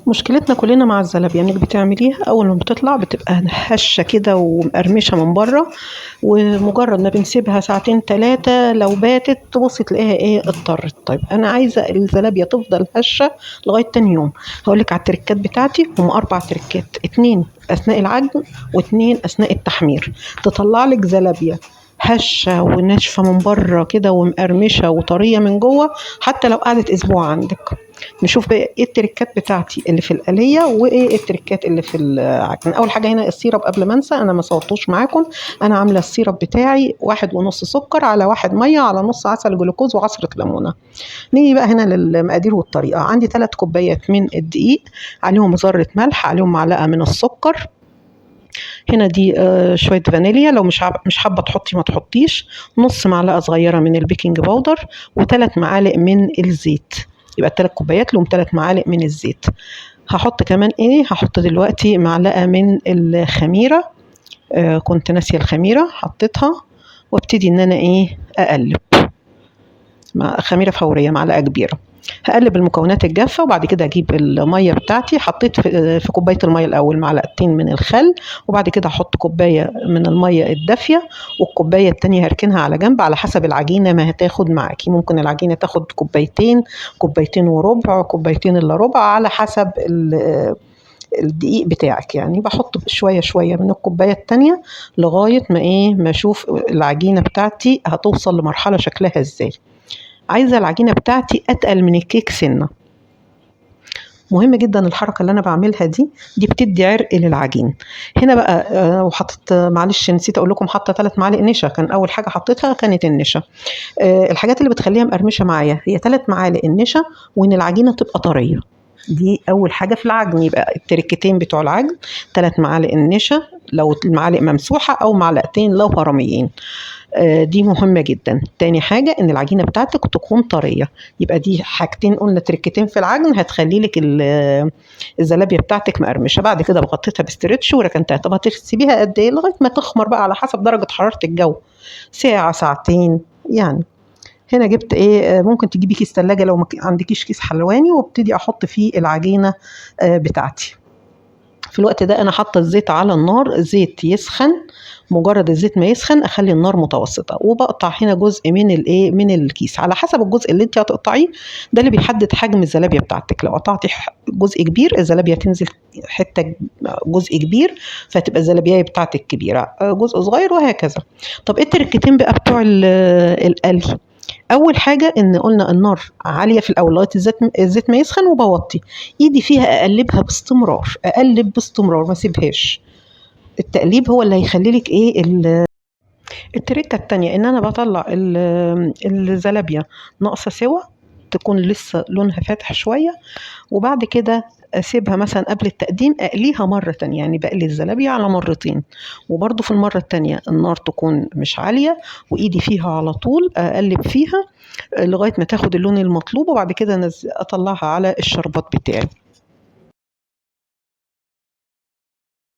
مشكلتنا كلنا مع الزلابية انك بتعمليها اول ما بتطلع بتبقى هشة كده ومقرمشة من بره، ومجرد ما بنسيبها ساعتين 3 لو باتت تبصي تلاقيها ايه اضطرت. طيب انا عايزة الزلابية تفضل هشة لغاية تاني يوم. هقولك على التركات بتاعتي، هم 4 تركات: 2 اثناء العجن و2 اثناء التحمير، تطلع لك زلابية هشة وناشفة من بره كده ومقرمشة وطرية من جوه حتى لو قعدت اسبوع عندك. نشوف بقى ايه التركات بتاعتي اللي في الآلية وايه التركات اللي في العجن. اول حاجة هنا السيرب، قبل ما انسى انا ما صورتوش معاكم، انا عاملة السيرب بتاعي 1.5 سكر على 1 مية على نص عسل جلوكوز وعصرة ليمونة. نيجي بقى هنا للمقادير والطريقة. عندي 3 كوبايات من الدقيق، عليهم ذرة ملح، عليهم معلقة من السكر. هنا دي شوية فانيليا، لو مش حابة تحطي ما تحطيش. نص معلقة صغيرة من البيكنج باودر، و3 معالق من الزيت. يبقى 3 كوبايات لهم 3 معالق من الزيت. هحط كمان ايه، هحط دلوقتي معلقة من الخميرة. كنت ناسية الخميرة حطيتها، وابتدي ان انا ايه اقلب مع خميرة فورية معلقة كبيرة. هقلب المكونات الجافة وبعد كده اجيب المية بتاعتي. حطيت في كوباية المية الاول معلقتين من الخل، وبعد كده احط كوباية من المية الدافية، والكوباية التانية هركنها على جنب على حسب العجينة ما هتاخد معاكي. ممكن العجينة تاخد كوبايتين، كوبايتين وربع، كوبايتين الا ربع، على حسب الدقيق بتاعك. يعني بحط شوية شوية من الكوباية التانية لغاية ما اشوف العجينة بتاعتي هتوصل لمرحلة شكلها ازاي. عايزة العجينة بتاعتي اتقل من الكيك سنة. مهم جدا الحركة اللي انا بعملها دي بتدي عرق للعجين. هنا بقى وحطت، معلش نسيت اقول لكم، حاطه 3 معالق نشا. كان اول حاجة حطيتها كانت النشا. الحاجات اللي بتخليها مقرمشة معايا هي 3 معالق النشا، وان العجينة تبقى طرية. دي اول حاجة في العجن. يبقى التركتين بتوع العجن 3 معالق النشا لو المعالق ممسوحة، او معلقتين لو هرميين. دي مهمة جدا. تاني حاجة ان العجينة بتاعتك تكون طرية. يبقى دي حاجتين، قلنا تركتين في العجن هتخلي لك الزلابية بتاعتك مقرمشة. بعد كده بغطيتها بستريتش وركنتها. طب هتسيبيها قد ايه؟ لغاية ما تخمر بقى على حسب درجة حرارة الجو، ساعة ساعتين يعني. هنا جبت ايه، ممكن تجيبي كيس ثلاجة لو ما عندكيش كيس حلواني، وابتدي احط فيه العجينة بتاعتي. في الوقت ده انا حاطه الزيت على النار، الزيت يسخن. مجرد الزيت ما يسخن اخلي النار متوسطه، وبقطع هنا جزء من الكيس على حسب الجزء اللي انت هتقطعيه. ده اللي بيحدد حجم الزلابيه بتاعتك. لو قطعتي جزء كبير الزلابيه تنزل حته جزء كبير، فتبقى الزلابيه بتاعتك كبيره. جزء صغير وهكذا. طب ايه التركتين بقى بتوع القلي؟ اول حاجه ان قلنا النار عاليه في الاول لغايه الزيت ما يسخن، وبوطي ايدي فيها اقلبها باستمرار، اقلب باستمرار ما اسيبهاش. التقليب هو اللي هيخلي لك ايه التركه التانية ان انا بطلع الزلابيه ناقصه سوا، تكون لسه لونها فاتح شويه، وبعد كده اسيبها مثلا قبل التقديم اقليها مره تانية. يعني بقلي الزلابيه على مرتين، وبرده في المره التانية النار تكون مش عاليه، وايدي فيها على طول اقلب فيها لغايه ما تاخد اللون المطلوب، وبعد كده اطلعها على الشربات بتاعي.